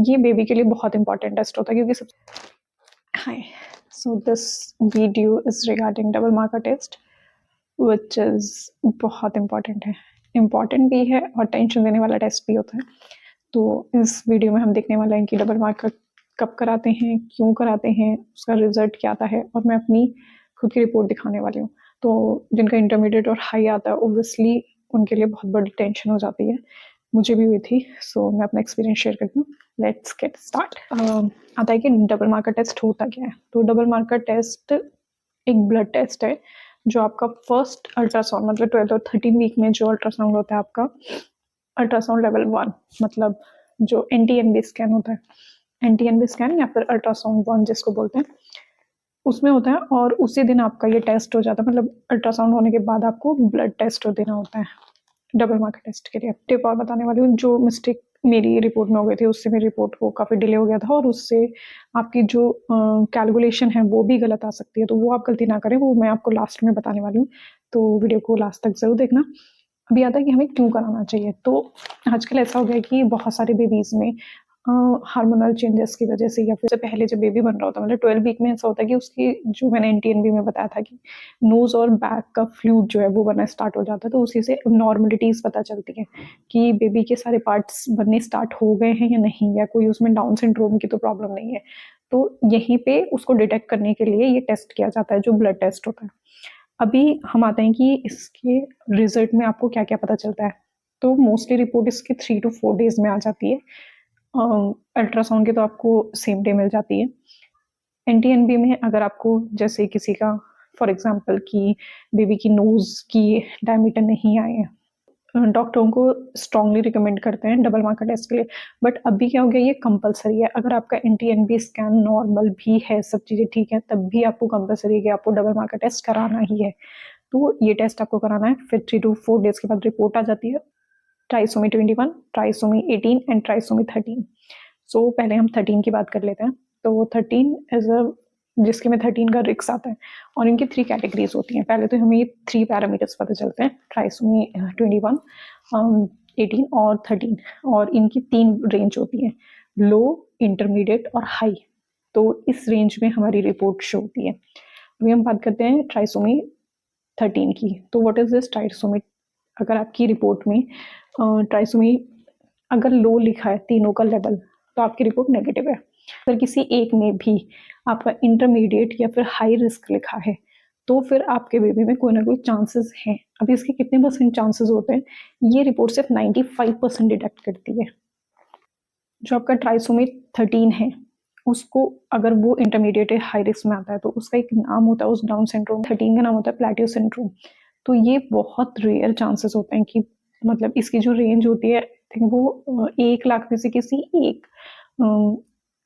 ये बेबी के लिए बहुत इंपॉर्टेंट टेस्ट होता है क्योंकि सब hi so this video is regarding double marker test which is बहुत इम्पॉर्टेंट भी है और टेंशन देने वाला टेस्ट भी होता है। तो इस वीडियो में हम देखने वाले हैं कि डबल मार्कर कब कराते हैं, क्यों कराते हैं, उसका रिजल्ट क्या आता है और मैं अपनी खुद की रिपोर्ट दिखाने वाली हूँ। तो जिनका इंटरमीडिएट और हाई आता है ओब्वियसली उनके लिए बहुत बड़ी टेंशन हो जाती है, मुझे भी हुई थी। सो मैं अपना एक्सपीरियंस शेयर करती हूँ। Let's get start. आता है कि डबल मार्कर टेस्ट होता क्या है। तो डबल मार्कर टेस्ट एक ब्लड टेस्ट है जो आपका फर्स्ट अल्ट्रासाउंड मतलब 12 और 13 वीक में जो अल्ट्रासाउंड होता है आपका अल्ट्रासाउंड लेवल 1 मतलब जो NT-NB स्कैन होता है, NT-NB स्कैन या फिर अल्ट्रासाउंड 1 जिसको बोलते हैं, उसमें होता है और उसी दिन आपका ये टेस्ट हो जाता है। मतलब अल्ट्रासाउंड होने के बाद आपको ब्लड टेस्ट देना होता है डबल मार्कर टेस्ट के लिए। टिप और बताने वाली हूँ, जो मिस्टेक मेरी रिपोर्ट में हो गई थी उससे मेरी रिपोर्ट को काफ़ी डिले हो गया था और उससे आपकी जो कैलकुलेशन है वो भी गलत आ सकती है। तो वो आप गलती ना करें, वो मैं आपको लास्ट में बताने वाली हूँ, तो वीडियो को लास्ट तक ज़रूर देखना। अभी आता है कि हमें क्यों कराना चाहिए। तो आजकल ऐसा हो गया है कि बहुत सारे बेबीज़ में हार्मोनल चेंजेस की वजह से या फिर पहले जब बेबी बन रहा होता है मतलब 12 वीक में ऐसा होता है कि उसकी जो मैंने NT-NB में बताया था कि नोज़ और बैक का फ्लूइड जो है वो बनना स्टार्ट हो जाता है। तो उसी से नॉर्मलिटीज़ पता चलती हैं कि बेबी के सारे पार्ट्स बनने स्टार्ट हो गए हैं या नहीं, या कोई उसमें डाउन सिंड्रोम की तो प्रॉब्लम नहीं है। तो यहीं पे उसको डिटेक्ट करने के लिए ये टेस्ट किया जाता है जो ब्लड टेस्ट होता है। अभी हम आते हैं कि इसके रिजल्ट में आपको क्या क्या पता चलता है। तो मोस्टली रिपोर्ट इसके 3 to 4 डेज में आ जाती है। अल्ट्रासाउंड की तो आपको सेम डे मिल जाती है। NT-NB में अगर आपको जैसे किसी का फॉर एग्जांपल कि बेबी की नोज़ की डायमीटर नहीं आए हैं, डॉक्टरों को स्ट्रांगली रिकमेंड करते हैं डबल मार्कर टेस्ट के लिए। बट अभी क्या हो गया, ये कंपलसरी है। अगर आपका NT-NB स्कैन नॉर्मल भी है, सब चीज़ें ठीक है, तब भी आपको कंपलसरी है कि आपको डबल मार्कर टेस्ट कराना ही है। तो ये टेस्ट आपको कराना है। फिर 3 to 4 डेज के बाद रिपोर्ट आ जाती है। Trisomy 21, trisomy 18 and trisomy 13। सो पहले हम 13 की बात कर लेते हैं। तो 13 इज अ जिसके में 13 का रिक्स आता है और इनकी 3 कैटेगरीज होती हैं। पहले तो हमें ये 3 पैरामीटर्स पता चलते हैं, ट्राइसोमी 21, 18 और 13, और इनकी 3 रेंज होती हैं, लो, इंटरमीडिएट और हाई। तो इस रेंज में हमारी रिपोर्ट शो होती है। अभी हम बात करते हैं ट्राइसोमी 13 की। तो व्हाट इज दिस ट्राइसोमी। अगर आपकी रिपोर्ट में ट्राइसोमी अगर लो लिखा है तीनों का लेवल, तो आपकी रिपोर्ट नेगेटिव है। अगर किसी एक में भी आपका इंटरमीडिएट या फिर हाई रिस्क लिखा है, तो फिर आपके बेबी में कोई ना कोई चांसेस हैं। अभी इसके कितने % चांसेस होते हैं, ये रिपोर्ट सिर्फ 95% डिटेक्ट करती है। जो आपका ट्राइसोमी 13 है, उसको अगर वो इंटरमीडिएट हाई रिस्क में आता है तो उसका एक नाम होता है, उस डाउन सिंड्रोम 13 का नाम होता है प्लेटियो सिंड्रोम। तो ये बहुत रेयर चांसेस होते हैं कि मतलब इसकी जो रेंज होती है थिंक वो 1 लाख में से किसी एक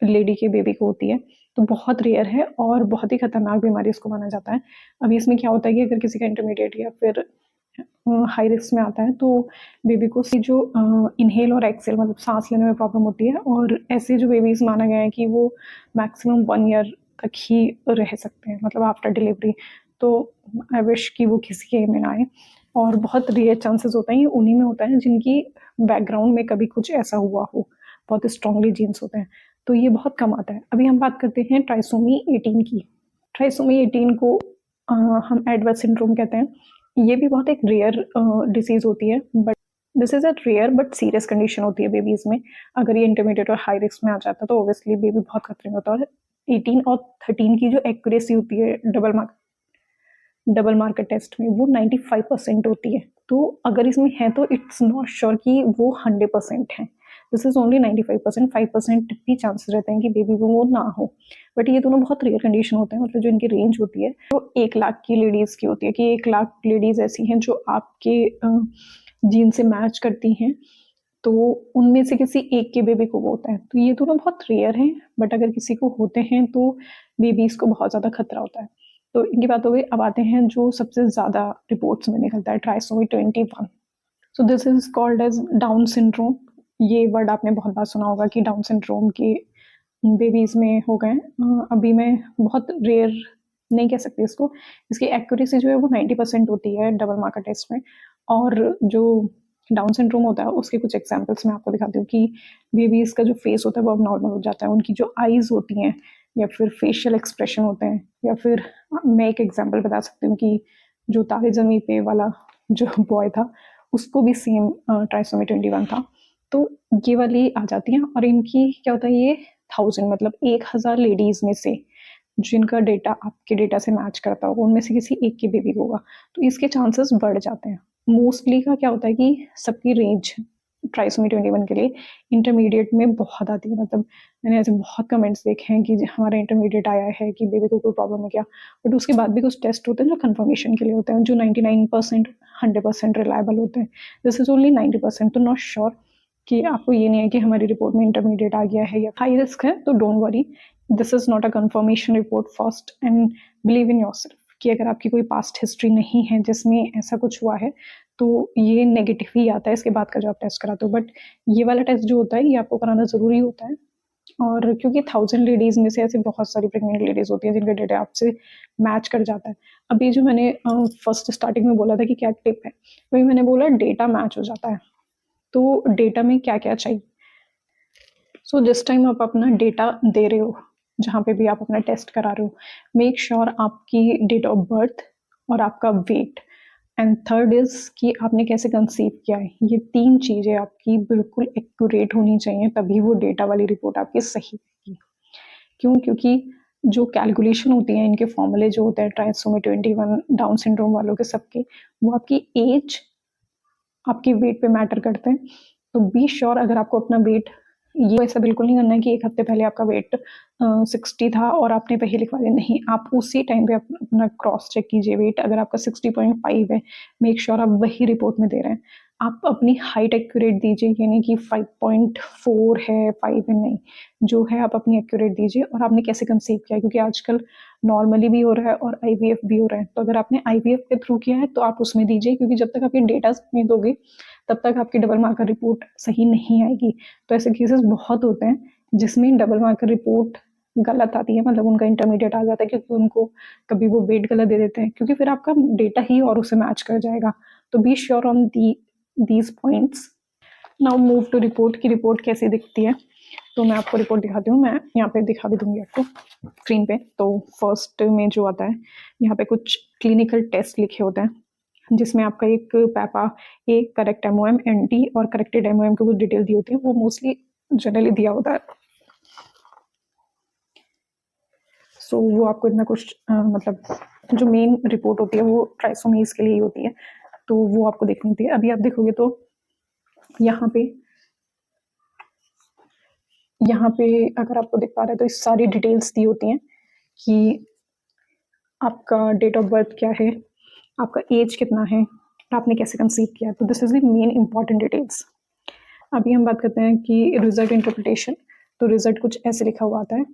लेडी के बेबी को होती है। तो बहुत रेयर है और बहुत ही खतरनाक बीमारी इसको माना जाता है। अभी इसमें क्या होता है कि अगर किसी का इंटरमीडिएट या फिर हाई रिस्क में आता है तो बेबी को सी जो इनहेल और एक्सेल मतलब सांस लेने में प्रॉब्लम होती है, और ऐसे जो बेबीज माना गया है कि वो मैक्सिमम 1 ईयर तक ही रह सकते हैं मतलब आफ्टर डिलीवरी। तो आई विश कि वो किसी के में ना आए, और बहुत रेयर चांसेस होता है, ये उन्हीं में होता है जिनकी बैकग्राउंड में कभी कुछ ऐसा हुआ हो, बहुत स्ट्रांगली जीन्स होते हैं। तो ये बहुत कम आता है। अभी हम बात करते हैं ट्राइसोमी 18 की। ट्राइसोमी 18 को हम एडवर्स सिंड्रोम कहते हैं। ये भी बहुत एक रेयर डिसीज होती है, but this is a rare but serious condition होती है बेबीज में। अगर ये इंटरमीडिएट और हाई रिस्क में आ जाता है तो ऑब्वियसली बेबी बहुत खतरे में होता है। और 18 और 13 की जो एक्यूरेसी होती है डबल मार्कर टेस्ट में वो 95% होती है। तो अगर इसमें है तो इट्स नॉट श्योर कि वो 100% है। दिस इज ओनली 95%, 5% भी चांसेस रहते हैं कि बेबी को वो ना हो। बट ये दोनों बहुत रेयर कंडीशन होते हैं, मतलब जो इनकी रेंज होती है वो 1 लाख की लेडीज़ की होती है कि 1 लाख लेडीज़ ऐसी हैं जो आपके जीन से मैच करती हैं, तो उनमें से किसी एक के बेबी को वो होता है। तो ये दोनों बहुत रेयर हैं, बट अगर किसी को होते हैं तो बेबीज़ को बहुत ज़्यादा खतरा होता है। तो इनकी बात हो गई। अब आते हैं जो सबसे ज़्यादा रिपोर्ट्स में निकलता है, trisomy 21। So this is called as Down syndrome. ये वर्ड आपने बहुत बार सुना होगा कि डाउन सिंड्रोम के बेबीज़ में हो गए। अभी मैं बहुत रेयर नहीं कह सकती इसको, इसकी एक्यूरेसी जो है वो 90% होती है डबल मार्कर टेस्ट में। और जो डाउन सिंड्रोम होता है उसके कुछ एग्जांपल्स मैं आपको दिखाती हूँ कि बेबीज़ का जो फेस होता है वो अब नॉर्मल हो जाता है, उनकी जो आईज़ होती हैं या फिर फेशियल एक्सप्रेशन होते हैं, या फिर मैं एक एग्जांपल बता सकती हूँ कि जो तारे ज़मीं पे वाला जो बॉय था उसको भी सेम ट्राइसोमी 21 था। तो ये वाली आ जाती हैं और इनकी क्या होता है, ये 1000 मतलब 1000 लेडीज़ में से जिनका डेटा आपके डेटा से मैच करता होगा उनमें से किसी एक की बेबी होगा, तो इसके चांसेस बढ़ जाते हैं। मोस्टली का क्या होता है कि सबकी रेंज ट्राइसोमी 21 के लिए इंटरमीडिएट में बहुत आती है, मतलब मैंने ऐसे बहुत कमेंट्स देखे हैं कि हमारा इंटरमीडिएट आया है कि बेबी को कोई प्रॉब्लम है क्या, बट उसके बाद भी कुछ टेस्ट होते हैं जो कंफर्मेशन के लिए होते हैं, जो 99% 100% रिलायबल होते हैं। दिस इज ओनली 90%, तो नॉट श्योर कि आपको ये नहीं है कि हमारी रिपोर्ट में इंटरमीडिएट आ गया है या हाई रिस्क है, तो don't worry, this is not a confirmation report first, and believe in yourself कि अगर आपकी कोई पास्ट हिस्ट्री नहीं है जिसमें ऐसा कुछ हुआ है तो ये नेगेटिव ही आता है इसके बाद का जो आप टेस्ट कराते हो। बट ये वाला टेस्ट जो होता है ये आपको कराना ज़रूरी होता है, और क्योंकि 1000 लेडीज़ में से ऐसे बहुत सारी प्रेग्नेंट लेडीज़ होती हैं जिनका डेटा आपसे मैच कर जाता है। अभी जो मैंने फर्स्ट स्टार्टिंग में बोला था कि क्या टिप है, वही मैंने बोला डेटा मैच हो जाता है। तो डेटा में क्या क्या चाहिए, सो जिस टाइम आप अपना डेटा दे रहे हो, जहाँ पे भी आप अपना टेस्ट करा रहे हो, मेक श्योर आपकी डेट ऑफ बर्थ और आपका वेट, एंड थर्ड इज कि आपने कैसे कंसीव किया है, ये 3 चीज़ें आपकी बिल्कुल एक्यूरेट होनी चाहिए, तभी वो डेटा वाली रिपोर्ट आपकी सही होगी। क्यों? क्योंकि जो कैलकुलेशन होती है, इनके फॉर्मूले जो होते हैं ट्राइसोमी 21 डाउन सिंड्रोम वालों के सबके, वो आपकी एज, आपके वेट पे मैटर करते हैं। तो बी श्योर अगर आपको अपना वेट, ये ऐसा बिल्कुल नहीं करना है कि 1 हफ्ते पहले आपका वेट 60 था और आपने वही लिखवा दिया, नहीं, आप उसी टाइम पे अपना क्रॉस चेक कीजिए वेट, अगर आपका 60.5 है, मेक श्योर आप वही रिपोर्ट में दे रहे हैं। आप अपनी हाइट एक्यूरेट दीजिए, ये नहीं कि 5.4 है, 5 है, नहीं, जो है आप अपनी एक्यूरेट दीजिए, और आपने कैसे कंसीव किया है, क्योंकि आजकल नॉर्मली भी हो रहा है और आईवीएफ भी हो रहा है, तो अगर आपने आईवीएफ के थ्रू किया है तो आप उसमें दीजिए, क्योंकि जब तक आप ये डेटा नहीं दोगे तब तक आपकी डबल मार्कर रिपोर्ट सही नहीं आएगी। तो ऐसे केसेस बहुत होते हैं जिसमें डबल मार्कर रिपोर्ट गलत आती है, मतलब उनका इंटरमीडिएट आ जाता है, क्योंकि उनको कभी वो वेट गलत दे देते हैं, क्योंकि फिर आपका डेटा ही और उसे मैच कर जाएगा। तो be sure on these points. Now move to report की रिपोर्ट कैसी दिखती है, तो मैं आपको रिपोर्ट दिखाती हूँ, मैं यहाँ पे दिखा भी दूंगी आपको स्क्रीन पे। तो फर्स्ट में जो आता है, यहाँ पे कुछ क्लिनिकल टेस्ट लिखे होते हैं, जिसमें आपका एक पैपा, एक करेक्ट एमओएम, एनटी और करेक्टेड एमओएम की कुछ डिटेल दी होती है, वो मोस्टली जनरली दिया होता है। सो वो आपको इतना कुछ मतलब जो मेन रिपोर्ट होती है वो ट्राइसोमीज के लिए ही होती है, तो वो आपको देखनी होती है। अभी आप देखोगे तो यहाँ पे अगर आपको दिख पा रहा है तो इस सारी डिटेल्स दी होती हैं कि आपका डेट ऑफ बर्थ क्या है, आपका एज कितना है, आपने कैसे कंसीव किया, तो this is the main important details. अभी हम बात करते हैं कि रिजल्ट इंटरप्रिटेशन, तो रिजल्ट कुछ ऐसे लिखा हुआ आता है।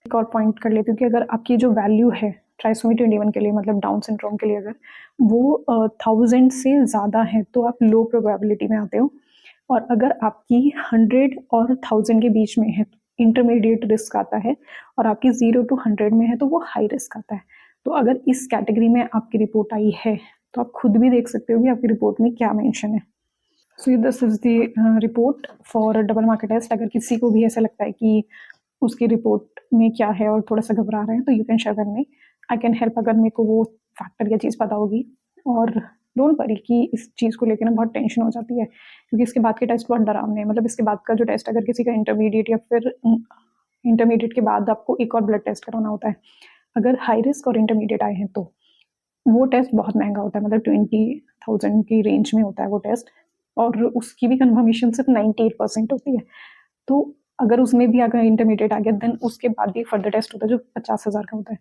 एक और पॉइंट कर लेती हूँ कि अगर आपकी जो वैल्यू है ट्राइसोमी 21 के लिए, मतलब डाउन सिंड्रोम के लिए, अगर वो 1000 से ज़्यादा है तो आप लो प्रोबेबिलिटी में आते हो, और अगर आपकी 100 और 1000 के बीच में है तो इंटरमीडिएट रिस्क आता है, और आपकी 0 to 100 में है तो वो हाई रिस्क आता है। तो अगर इस कैटेगरी में आपकी रिपोर्ट आई है तो आप खुद भी देख सकते हो कि आपकी रिपोर्ट में क्या मेंशन है। So this is the report for double marker test. अगर किसी को भी ऐसा लगता है कि उसकी रिपोर्ट में क्या है और थोड़ा सा घबरा रहे हैं तो you can share with me, I can help, अगर मेरे को वो फैक्टर या चीज़ पता होगी। और डोंट वरी कि इस चीज़ को लेकर ना बहुत टेंशन हो जाती है, क्योंकि इसके बाद के टेस्ट बहुत डरावने हैं। मतलब इसके बाद का जो टेस्ट, अगर किसी का इंटरमीडिएट या फिर इंटरमीडिएट के बाद आपको एक और ब्लड टेस्ट कराना होता है, अगर हाई रिस्क और इंटरमीडिएट आए हैं तो वो टेस्ट बहुत महंगा होता है, मतलब 20,000 की रेंज में होता है वो टेस्ट, और उसकी भी कन्फर्मेशन सिर्फ 98% होती है। तो अगर उसमें भी अगर इंटरमीडिएट आ गया देन उसके बाद भी फर्दर टेस्ट होता है जो 50,000 का होता है।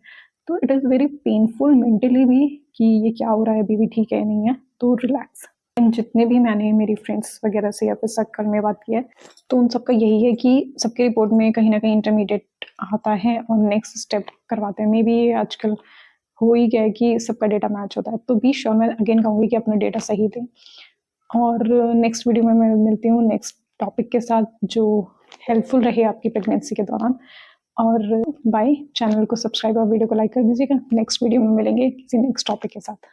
तो it is very painful mentally भी कि ये क्या हो रहा है, अभी भी ठीक है नहीं है, तो रिलैक्स। एंड जितने भी मैंने मेरी फ्रेंड्स वगैरह से या फिर सर्कल में बात की है, तो उन सबका यही है कि सबके रिपोर्ट में कहीं ना कहीं इंटरमीडिएट आता है और नेक्स्ट स्टेप करवाते हैं। मे बी आजकल हो ही गया है कि सबका डेटा मैच होता है, तो बी श्योर, मैं अगेन कहूँगी कि अपना डेटा सही दें। और नेक्स्ट वीडियो में मैं मिलती हूँ नेक्स्ट टॉपिक के साथ जो हेल्पफुल रहे आपकी प्रेगनेंसी के दौरान। और बाय, चैनल को सब्सक्राइब और वीडियो को लाइक कर दीजिएगा। नेक्स्ट वीडियो में मिलेंगे किसी नेक्स्ट टॉपिक के साथ।